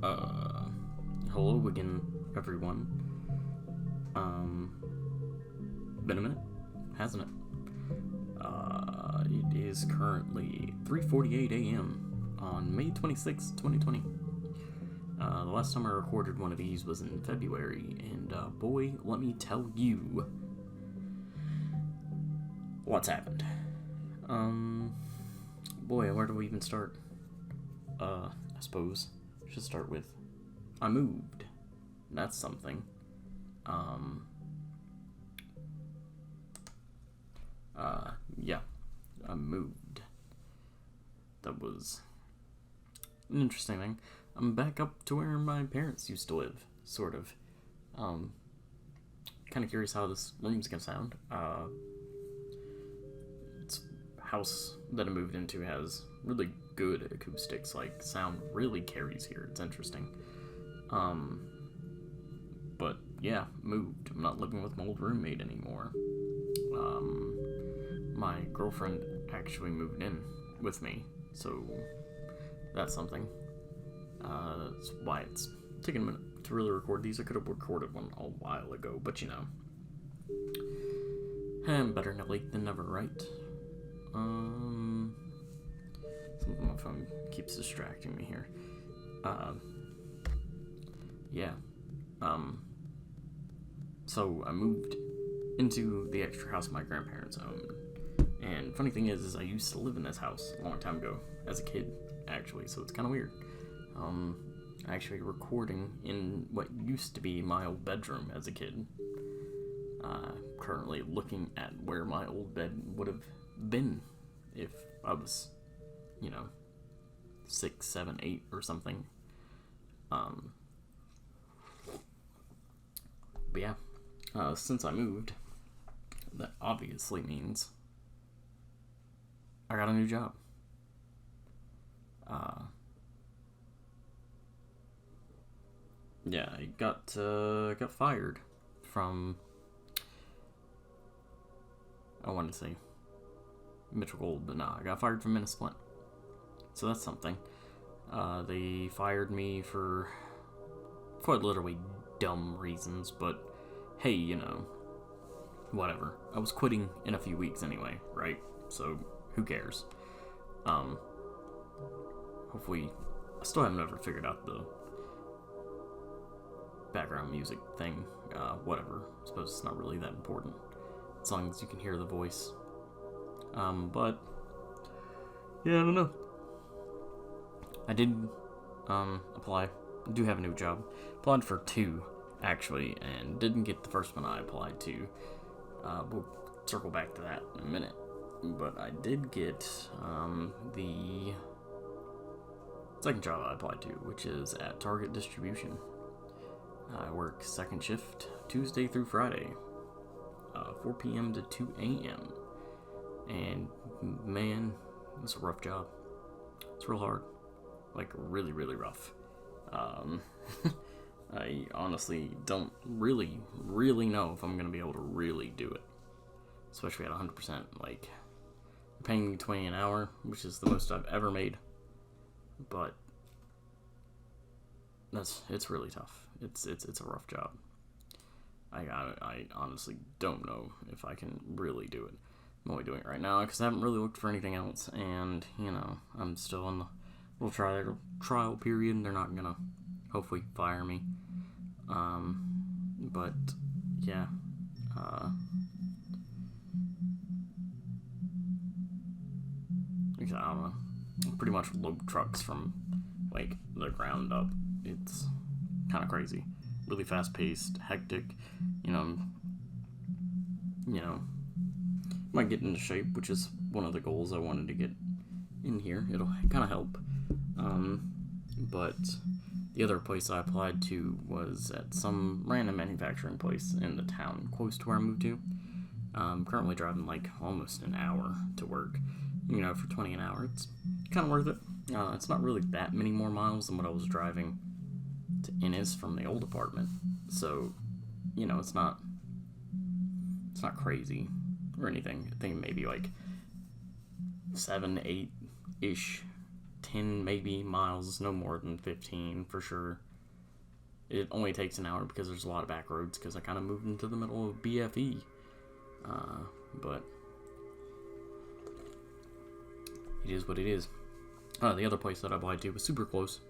Uh, Hello again, everyone. Been a minute, hasn't it? It is currently 3:48 a.m. on May 26th, 2020. The last time I recorded one of these was in February, and boy, let me tell you what's happened. Boy, where do we even start? I suppose I should start with I moved. That's something. Yeah, I moved. That was an interesting thing. I'm back up to where my parents used to live, sort of. Kind of curious how this room's gonna sound. It's a house that I moved into has really good acoustics, like sound really carries here. It's interesting. But yeah, moved. I'm not living with my old roommate anymore. My girlfriend actually moved in with me, so that's something. That's why it's taking a minute to really record these. I could have recorded one a while ago, but you know. Better late than never, right? Something on my phone keeps distracting me here. Yeah. So I moved into the extra house my grandparents owned. And funny thing is I used to live in this house a long time ago as a kid, actually, so it's kind of weird. Actually recording in what used to be my old bedroom as a kid. Currently looking at where my old bed would have been if I was, 6, 7, 8 or something. But yeah, since I moved, that obviously means I got a new job. Yeah, I got fired from, I wanted to say Mitchell Gold, but nah, I got fired from Minnesota. So that's something. They fired me for quite literally dumb reasons, but hey, whatever. I was quitting in a few weeks anyway, right? So who cares? Hopefully, I still haven't ever figured out the background music thing. Whatever. I suppose it's not really that important, as long as you can hear the voice. But yeah, I don't know. I did apply. I do have a new job. Applied for 2 actually, and didn't get the first one I applied to. We'll circle back to that in a minute. But I did get the second job I applied to, which is at Target Distribution. I work second shift Tuesday through Friday, 4 p.m. to 2 a.m. And man, it's a rough job. It's real hard. Like, really, really rough. I honestly don't really know if I'm going to be able to really do it. Especially at 100%. Like, they're paying me $20 an hour, which is the most I've ever made. But it's really tough. It's a rough job. I honestly don't know if I can really do it. I'm only doing it right now because I haven't really looked for anything else, and I'm still in the little trial period, and they're not gonna hopefully fire me. But yeah, I don't know. Pretty much load trucks from like the ground up. It's kind of crazy, really fast paced, hectic. Might get into shape, which is one of the goals I wanted to get in here. It'll kind of help. But the other place I applied to was at some random manufacturing place in the town close to where I moved to. I'm currently driving like almost an hour to work. For $20 an hour, it's kind of worth it. It's not really that many more miles than what I was driving to Ennis from the old apartment. So, it's not crazy or anything. I think maybe like 7, 8-ish 10 maybe miles, no more than 15 for sure. It only takes an hour because there's a lot of back roads because I kind of moved into the middle of BFE. But it is what it is. The other place that I applied to was super close,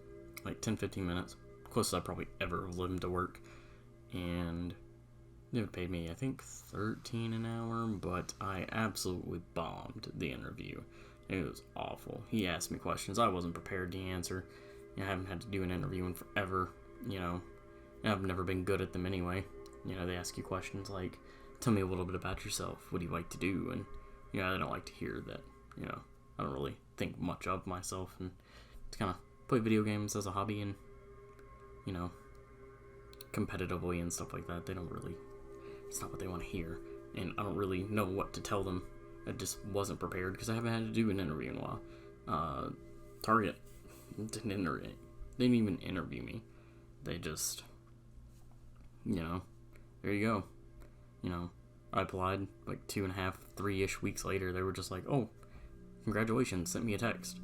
like 10-15 minutes. Closest I probably ever lived to work. And they would pay me, I think, $13 an hour, but I absolutely bombed the interview. It was awful. He asked me questions I wasn't prepared to answer. I haven't had to do an interview in forever, and I've never been good at them anyway. They ask you questions like, tell me a little bit about yourself. What do you like to do? And, I don't like to hear that, I don't really think much of myself. And to kind of play video games as a hobby and, competitively and stuff like that. They don't really, it's not what they want to hear. And I don't really know what to tell them. I just wasn't prepared because I haven't had to do an interview in a while. Target didn't even interview me. They just, there you go. I applied like 2.5, 3-ish weeks later. They were just like, oh, congratulations, sent me a text.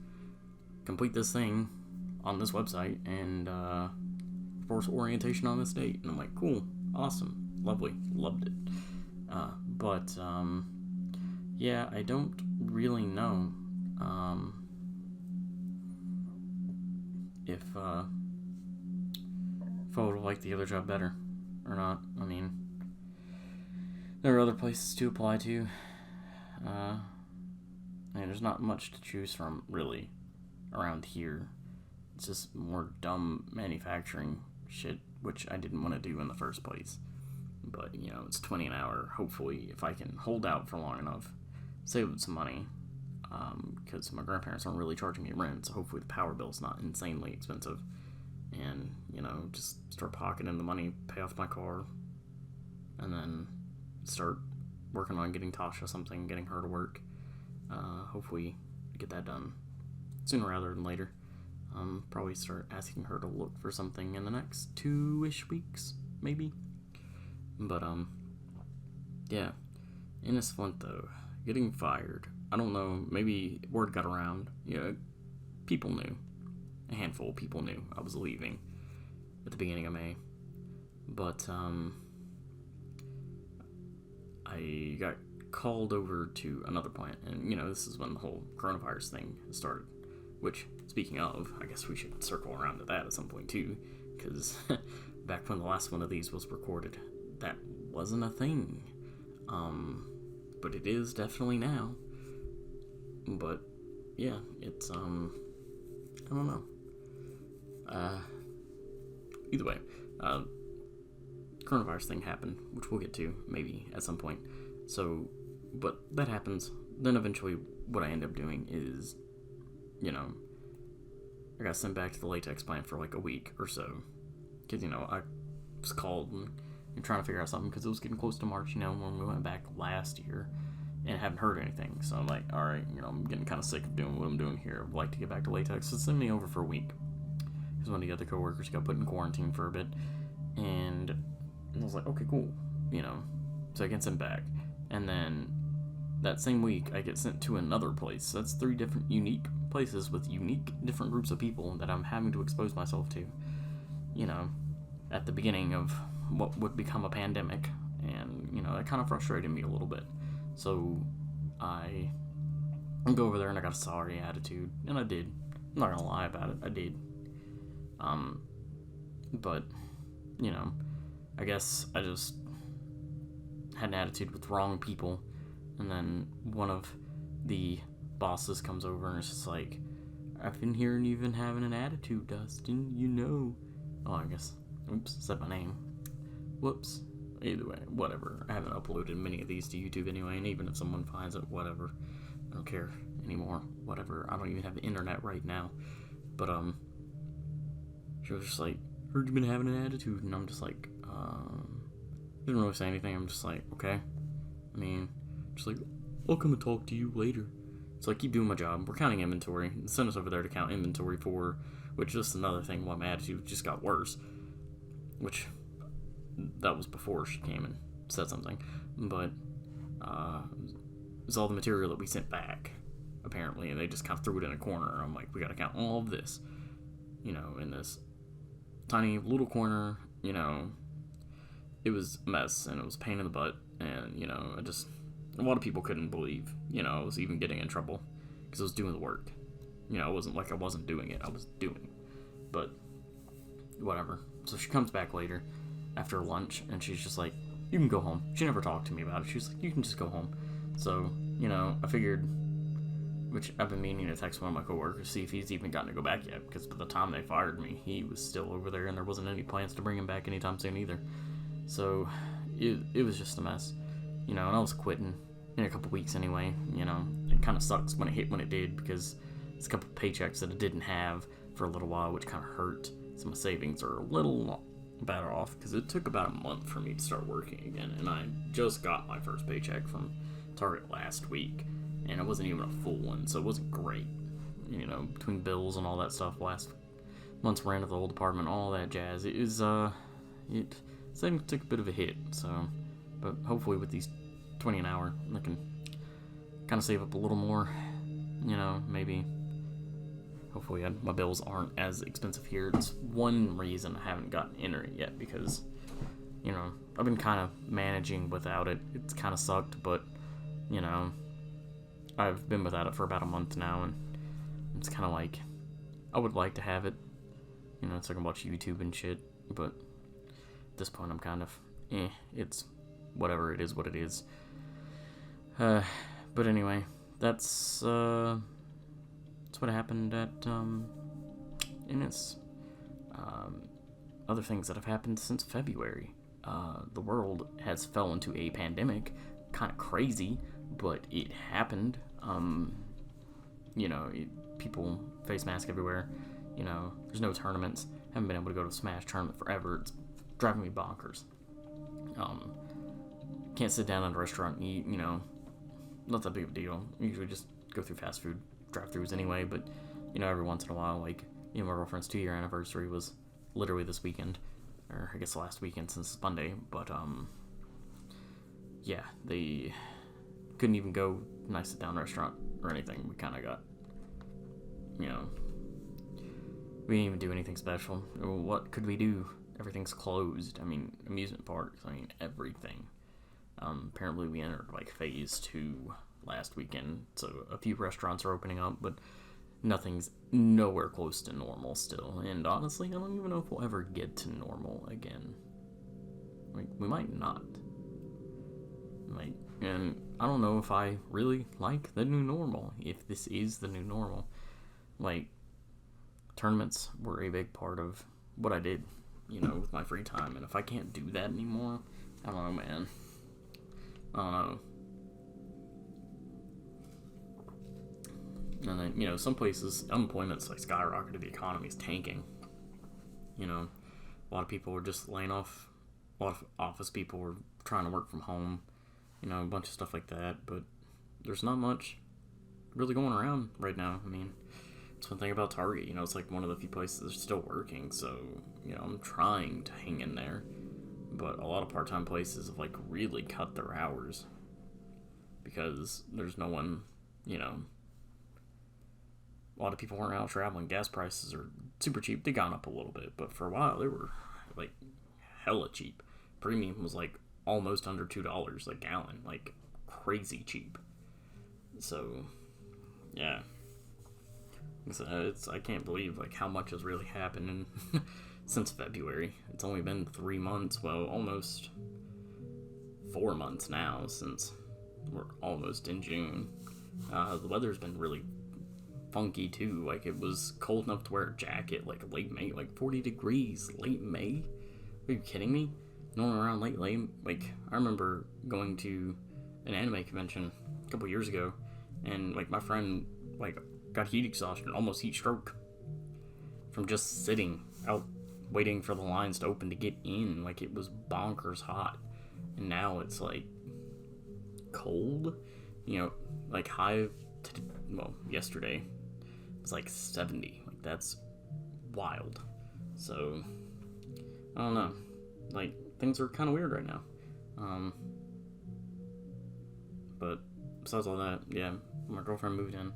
Complete this thing on this website and force orientation on this date. And I'm like, cool, awesome, lovely, loved it. Yeah, I don't really know if I would like the other job better or not. I mean, there are other places to apply to. There's not much to choose from, really, around here. It's just more dumb manufacturing shit, which I didn't want to do in the first place. But, it's $20 an hour. Hopefully, if I can hold out for long enough, save some money, because my grandparents aren't really charging me rent, so hopefully the power bill's not insanely expensive. And, just start pocketing the money, pay off my car, and then start working on getting Tasha something, getting her to work. Hopefully get that done sooner rather than later. Probably start asking her to look for something in the next 2-ish weeks, maybe. But, yeah. In a Flint, though, getting fired. I don't know, maybe word got around. People knew. A handful of people knew I was leaving at the beginning of May. But, I got called over to another plant, and, this is when the whole coronavirus thing started. Which, speaking of, I guess we should circle around to that at some point, too. Because back when the last one of these was recorded, that wasn't a thing. But it is definitely now. But, yeah, it's, I don't know. Either way, coronavirus thing happened, which we'll get to, maybe, at some point. So, but that happens. Then eventually, what I end up doing is, I got sent back to the latex plant for like a week or so. Because, I was called and trying to figure out something because it was getting close to March, when we went back last year. And I haven't heard anything. So I'm like, alright, I'm getting kind of sick of doing what I'm doing here. I'd like to get back to latex. So send me over for a week. Because one of the other coworkers got put in quarantine for a bit. And I was like, okay, cool. So I get sent back. And then that same week, I get sent to another place. So that's 3 different unique places with unique different groups of people that I'm having to expose myself to. At the beginning of what would become a pandemic. And, that kind of frustrated me a little bit. So I go over there and I got a sorry attitude. And I did. I'm not gonna lie about it. I did. But, I guess I just had an attitude with wrong people. And then one of the bosses comes over and it's just like, I've been hearing you've been having an attitude, Dustin, Oh, I guess, oops, said my name. Whoops. Either way, whatever. I haven't uploaded many of these to YouTube anyway, and even if someone finds it, whatever. I don't care anymore. Whatever. I don't even have the internet right now. But, she was just like, heard you've been having an attitude, and I'm just like, didn't really say anything. I'm just like, okay. I mean, just like, I'll come and talk to you later. So I keep doing my job. We're counting inventory. Send us over there to count inventory for, which is just another thing why my attitude just got worse. Which, that was before she came and said something. But, it was all the material that we sent back. apparently, and they just kind of threw it in a corner. And I'm like, we got to count all of this, in this tiny little corner. It was a mess, and it was a pain in the butt, and a lot of people couldn't believe I was even getting in trouble because I was doing the work. It wasn't like I wasn't doing it. I was doing it. But whatever. So she comes back later after lunch, and she's just like, you can go home. She never talked to me about it. She was like, you can just go home. So, I figured, which I've been meaning to text one of my coworkers to see if he's even gotten to go back yet, because by the time they fired me, he was still over there, and there wasn't any plans to bring him back anytime soon either. So it was just a mess. And I was quitting in a couple weeks anyway. It kind of sucks when it hit when it did, because it's a couple paychecks that I didn't have for a little while, which kind of hurt. So my savings are a little better off, because it took about a month for me to start working again, and I just got my first paycheck from Target last week, and it wasn't even a full one, so it wasn't great. Between bills and all that stuff, last month's rent of the old apartment, all that jazz, it was savings took a bit of a hit. So, but hopefully with these 20 an hour, I can kind of save up a little more. Maybe. Hopefully my bills aren't as expensive here. It's one reason I haven't gotten internet yet, because, I've been kind of managing without it. It's kind of sucked, but, I've been without it for about a month now, and it's kind of like, I would like to have it, so I can watch YouTube and shit, but at this point I'm kind of, it's whatever, it is what it is. But anyway, that's what happened at, and it's, other things that have happened since February. The world has fell into a pandemic, kind of crazy, but it happened. People face masks everywhere. There's no tournaments. Haven't been able to go to a Smash tournament forever. It's driving me bonkers. Can't sit down at a restaurant and eat, not that big of a deal. Usually just go through fast food drive-thrus anyway, but, every once in a while, like, my girlfriend's 2-year anniversary was literally this weekend, or I guess the last weekend since Monday, but, yeah, they couldn't even go nice sit-down restaurant or anything. We kind of got, we didn't even do anything special. What could we do? Everything's closed. Amusement parks, everything. Apparently we entered, like, phase 2 last weekend, so a few restaurants are opening up, but nothing's nowhere close to normal still, and honestly, I don't even know if we'll ever get to normal again. Like, we might not. Like, and I don't know if I really like the new normal, if this is the new normal. Like, tournaments were a big part of what I did, with my free time, and if I can't do that anymore, I don't know, man. I don't know. And then, some places, unemployment's like skyrocketed, the economy's tanking. A lot of people are just laying off, a lot of office people are trying to work from home, a bunch of stuff like that, but there's not much really going around right now. It's one thing about Target, it's like one of the few places that's still working, so, I'm trying to hang in there, but a lot of part-time places have, like, really cut their hours, because there's no one, a lot of people weren't out traveling. Gas prices are super cheap. They gone up a little bit, but for a while they were like hella cheap. Premium was like almost under $2 a gallon, like crazy cheap. So yeah, I can't believe like how much has really happened since February. It's only been 3 months, well, almost 4 months now, since we're almost in June. The weather's been really funky too. Like, it was cold enough to wear a jacket like late May, like 40 degrees late May. Are you kidding me? Going around late May. Like, I remember going to an anime convention a couple years ago, and like my friend like got heat exhaustion, almost heat stroke, from just sitting out waiting for the lines to open to get in. Like, it was bonkers hot, and now it's like cold. Like high yesterday it was like 70. Like, that's wild. So I don't know, like, things are kind of weird right now. But besides all that, yeah, my girlfriend moved in.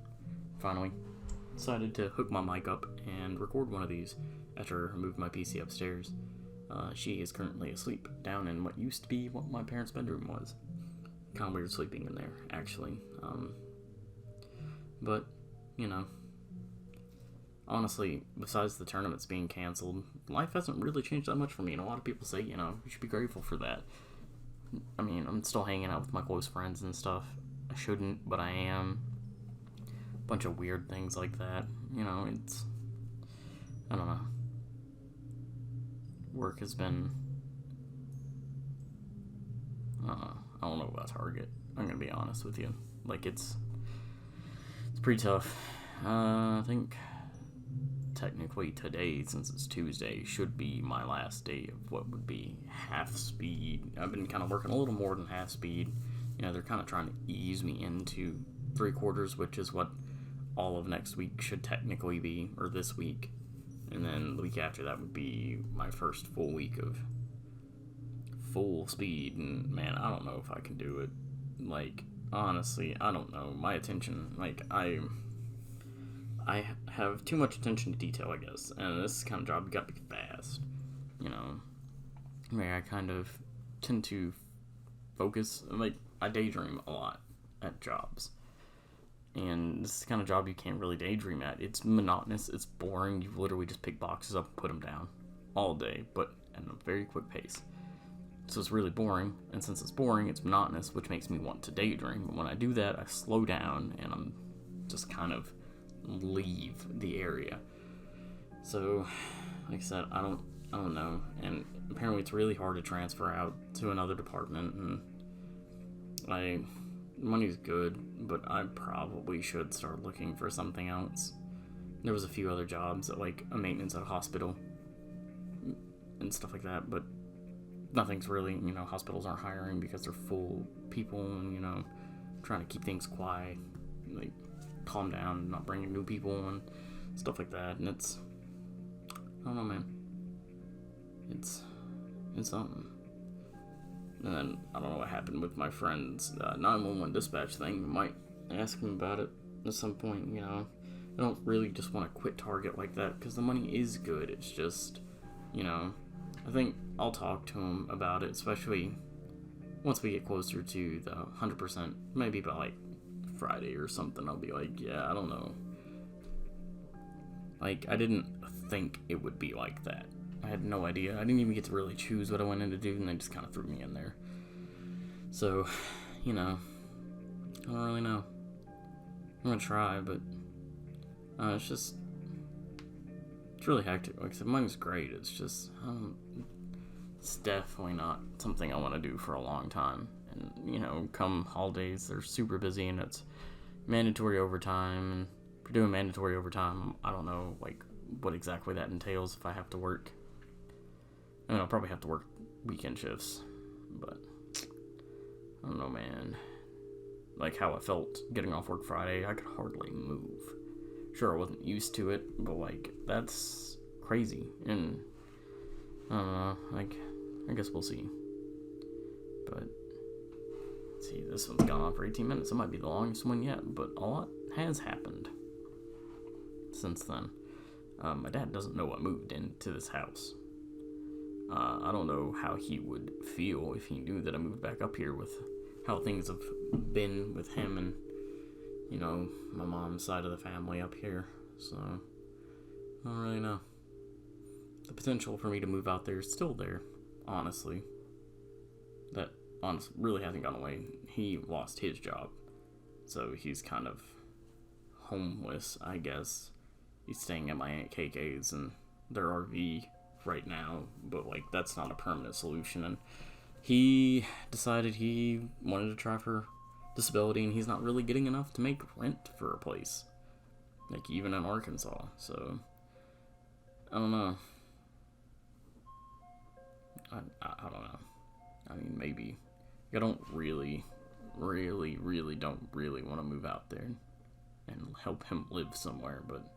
finally decided to hook my mic up and record one of these after I moved my PC upstairs. She is currently asleep down in what used to be what my parents' bedroom was. Kind of weird sleeping in there, actually. But, you know, honestly, besides the tournaments being canceled, life hasn't really changed that much for me. And a lot of people say, you know, you should be grateful for that. I mean, I'm still hanging out with my close friends and stuff. I shouldn't, but I am. A bunch of weird things like that. You know, I don't know. Work has been, I don't know about Target. I'm gonna be honest with you. Like, it's pretty tough. I think technically today, since it's Tuesday, should be my last day of what would be half speed. I've been kind of working a little more than half speed. You know, they're kind of trying to ease me into 3/4, which is what all of next week should technically be, or this week. And then the week after that would be my first full week of full speed. And man, I don't know if I can do it. Like, honestly, I don't know. My attention, like, I have too much attention to detail, I guess. And this kind of job, you gotta be fast. You know, I mean, I kind of tend to focus, like, I daydream a lot at jobs. And this is the kind of job you can't really daydream at. It's monotonous, it's boring. You literally just pick boxes up and put them down all day, but at a very quick pace. So it's really boring, and since it's boring, it's monotonous, which makes me want to daydream. But when I do that, I slow down, and I'm just kind of leave the area. So, like I said, I don't know. And apparently it's really hard to transfer out to another department, and money's good, but I probably should start looking for something else. There was a few other jobs, like a maintenance at a hospital and stuff like that, but nothing's really, you know, hospitals aren't hiring because they're full people and, you know, trying to keep things quiet, like, calm down and not bringing new people and stuff like that. And it's, I don't know, man. It's something. And then, I don't know what happened with my friend's 911 dispatch thing. I might ask him about it at some point, you know. I don't really just want to quit Target like that, because the money is good. It's just, you know, I think I'll talk to him about it, especially once we get closer to the 100%, maybe by, like, Friday or something. I'll be like, yeah, I don't know. Like, I didn't think it would be like that. I had no idea. I didn't even get to really choose what I went in to do, and they just kind of threw me in there. So, you know, I don't really know. I'm gonna try, but it's really hectic. Like I said, money's great. It's just, it's definitely not something I want to do for a long time. And, you know, come holidays, they're super busy, and it's mandatory overtime. And for doing mandatory overtime, I don't know, like, what exactly that entails if I have to work. I mean, I'll probably have to work weekend shifts, but I don't know, man. Like how I felt getting off work Friday, I could hardly move. Sure, I wasn't used to it, but, like, that's crazy. And I don't know, like, I guess we'll see. But, let's see, this one's gone on for 18 minutes. It might be the longest one yet, but a lot has happened since then. My dad doesn't know I moved into this house. I don't know how he would feel if he knew that I moved back up here with how things have been with him and, you know, my mom's side of the family up here. So, I don't really know. The potential for me to move out there is still there, honestly. That honestly really hasn't gone away. He lost his job, so he's kind of homeless, I guess. He's staying at my Aunt KK's and their RV right now, but, like, that's not a permanent solution. And he decided he wanted to try for disability, and he's not really getting enough to make rent for a place, like, even in Arkansas. So I don't know. I don't know. I mean, maybe. I don't really don't really want to move out there and help him live somewhere, but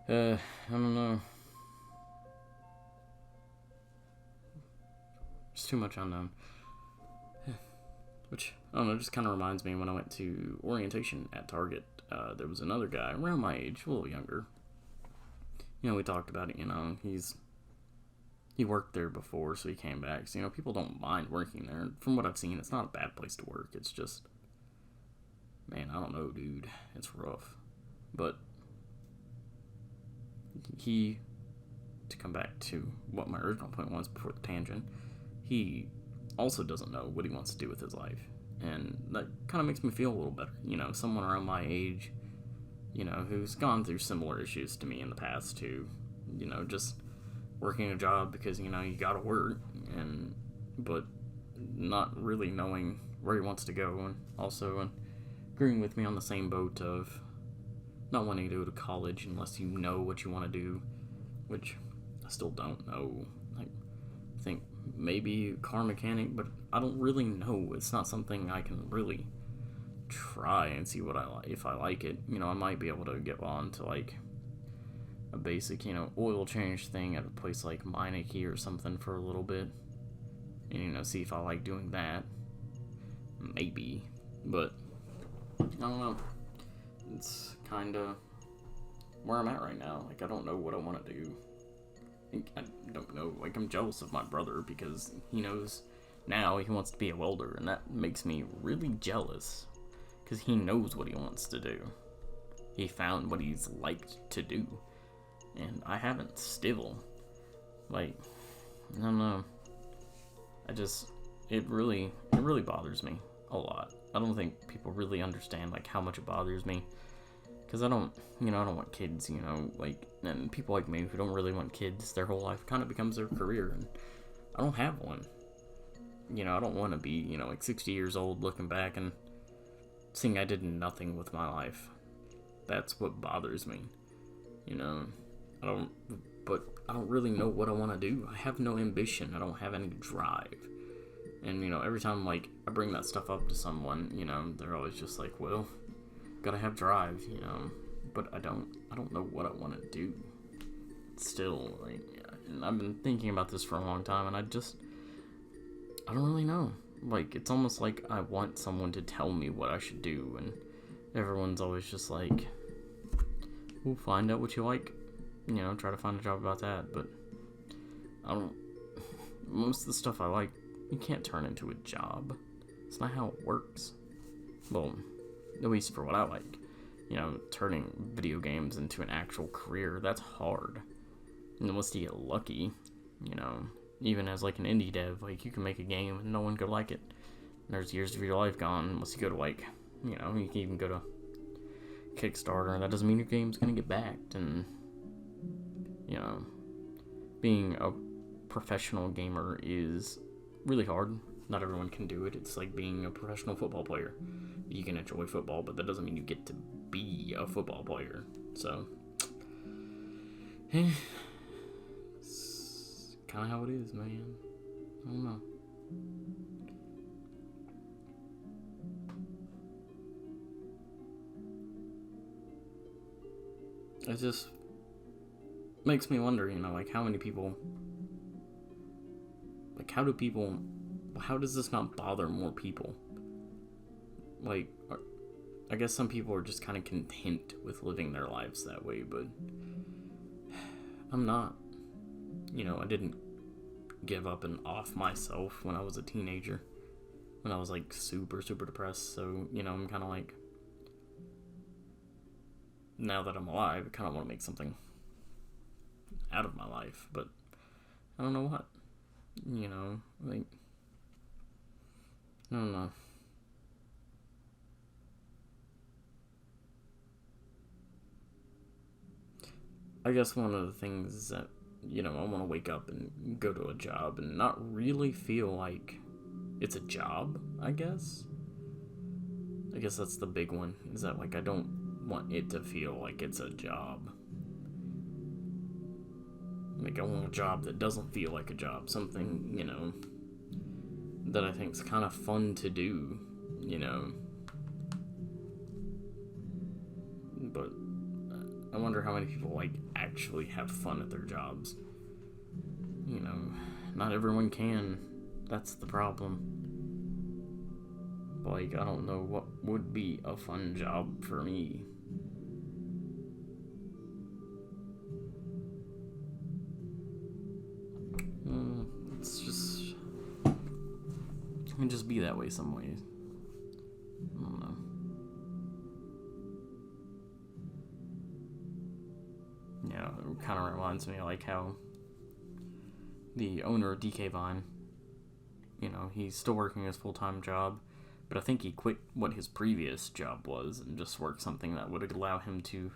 I don't know. There's too much unknown. Which, I don't know, just kind of reminds me when I went to orientation at Target. there was another guy around my age, a little younger. We talked about it, he worked there before, so he came back. So, people don't mind working there. From what I've seen, it's not a bad place to work. It's just, man, I don't know, dude. It's rough. But to come back to what my original point was before the tangent, he also doesn't know what he wants to do with his life. And that kind of makes me feel a little better. Someone around my age, who's gone through similar issues to me in the past too. Just working a job because, you gotta work, but not really knowing where he wants to go, and also agreeing with me on the same boat of not wanting to go to college unless you know what you want to do, which I still don't know. I think maybe car mechanic, but I don't really know. It's not something I can really try and see what I like. If I like it, I might be able to get on to like a basic, oil change thing at a place like Meineke or something for a little bit, and see if I like doing that. Maybe, but I don't know. It's kind of where I'm at right now. Like, I don't know what I want to do. I don't know. Like, I'm jealous of my brother because he knows now he wants to be a welder, and that makes me really jealous because he knows what he wants to do. He found what he's liked to do, and I haven't still. Like, I don't know. It really bothers me a lot. I don't think people really understand, like, how much it bothers me. Because I don't want kids, and people like me who don't really want kids, their whole life kind of becomes their career, and I don't have one. I don't want to be, like 60 years old looking back and seeing I did nothing with my life. That's what bothers me. I don't really know what I want to do. I have no ambition. I don't have any drive. And, every time, like, I bring that stuff up to someone, they're always just like, well, gotta have drive, but I don't know what I want to do. Still, like, and I've been thinking about this for a long time, and I don't really know. Like, it's almost like I want someone to tell me what I should do, and everyone's always just like, we'll find out what you like, try to find a job about that, but most of the stuff I like, you can't turn into a job. It's not how it works. Well, at least for what I like. Turning video games into an actual career, that's hard. And unless you get lucky, even as like an indie dev, like you can make a game and no one could like it. There's years of your life gone unless you go to like, you can even go to Kickstarter, and that doesn't mean your game's gonna get backed. And, being a professional gamer is really hard. Not everyone can do it. It's like being a professional football player. You can enjoy football, but that doesn't mean you get to be a football player. So, it's kind of how it is, man. I don't know. It just makes me wonder, like how many people, like how does this not bother more people? Like, I guess some people are just kind of content with living their lives that way, but I'm not. I didn't give up and off myself when I was a teenager, when I was like super, super depressed, so, I'm kind of like, now that I'm alive, I kind of want to make something out of my life, but I don't know what. Like, I don't know. I guess one of the things is that, I want to wake up and go to a job and not really feel like it's a job, I guess. I guess that's the big one, is that, like, I don't want it to feel like it's a job. Like, I want a job that doesn't feel like a job. Something, that I think's kind of fun to do, But I wonder how many people, like, actually have fun at their jobs. Not everyone can. That's the problem. Like, I don't know what would be a fun job for me. can just be that way some ways. I don't know. Yeah, it kind of reminds me like how the owner of DK Vine, he's still working his full-time job, but I think he quit what his previous job was and just worked something that would allow him to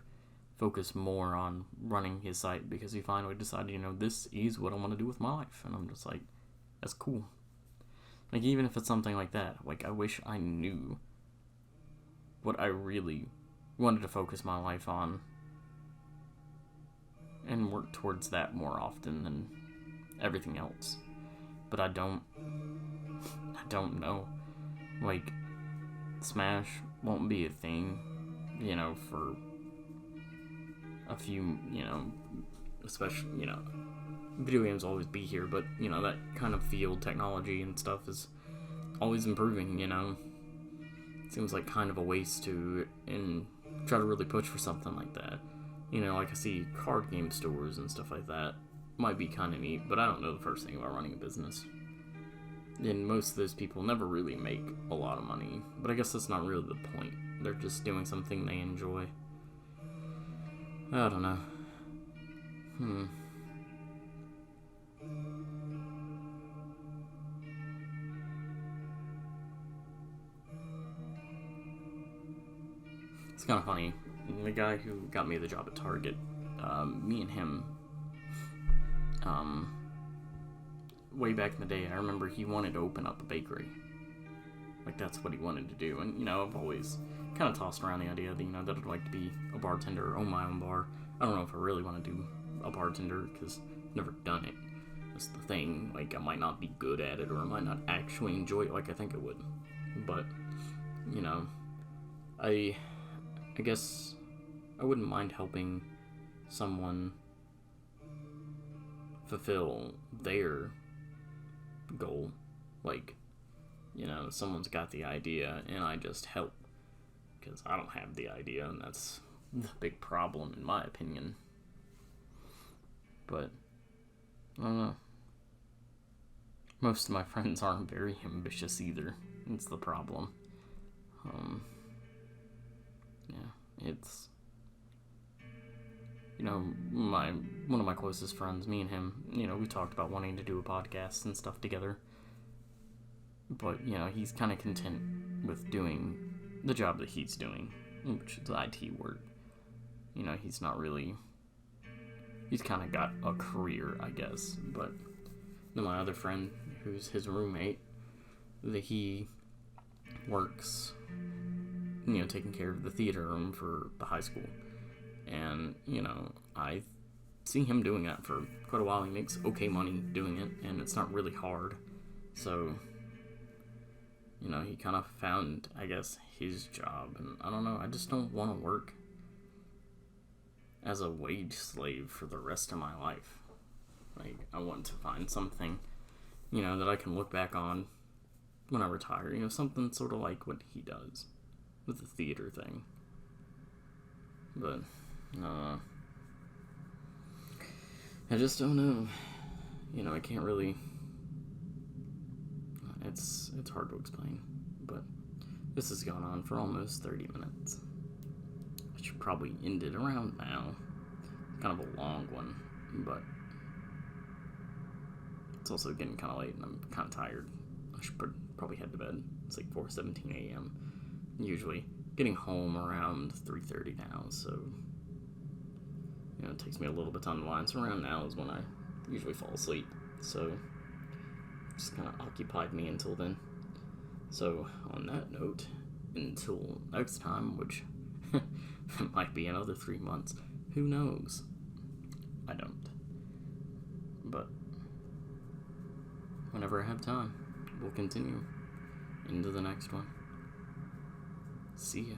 focus more on running his site, because he finally decided, this is what I want to do with my life. And I'm just like, that's cool. Like, even if it's something like that, like, I wish I knew what I really wanted to focus my life on and work towards that more often than everything else. But I don't know. Like, Smash won't be a thing, for a few, especially, video games will always be here, but, that kind of field, technology and stuff is always improving, It seems like kind of a waste to try to really push for something like that. Like I see card game stores and stuff like that. Might be kind of neat, but I don't know the first thing about running a business. And most of those people never really make a lot of money, but I guess that's not really the point. They're just doing something they enjoy. I don't know. It's kind of funny. The guy who got me the job at Target, me and him, way back in the day, I remember he wanted to open up a bakery. Like, that's what he wanted to do. And, I've always kind of tossed around the idea that, that I'd like to be a bartender or own my own bar. I don't know if I really want to do a bartender, because I've never done it. That's the thing. Like, I might not be good at it, or I might not actually enjoy it like I think I would. But, I guess I wouldn't mind helping someone fulfill their goal. Like, someone's got the idea and I just help, because I don't have the idea, and that's the big problem in my opinion. But I don't know. Most of my friends aren't very ambitious either. It's the problem. It's one of my closest friends, me and him, we talked about wanting to do a podcast and stuff together. But, he's kind of content with doing the job that he's doing, which is IT work. He's not really... He's kind of got a career, I guess. But then my other friend, who's his roommate, he works, taking care of the theater room for the high school. And, I see him doing that for quite a while. He makes okay money doing it, and it's not really hard. So, he kind of found, I guess, his job. And I don't know, I just don't want to work as a wage slave for the rest of my life. Like, I want to find something, that I can look back on when I retire. Something sort of like what he does with the theater thing. But, I just don't know. I can't really... It's hard to explain, but this has gone on for almost 30 minutes. I should probably end it around now. It's kind of a long one, but it's also getting kind of late and I'm kind of tired. I should probably head to bed. It's like 4:17 a.m. usually. Getting home around 3:30 now, so it takes me a little bit of time to line. So around now is when I usually fall asleep. So just kind of occupied me until then. So on that note, until next time, which might be another 3 months, who knows? I don't. But whenever I have time, we'll continue into the next one. See ya.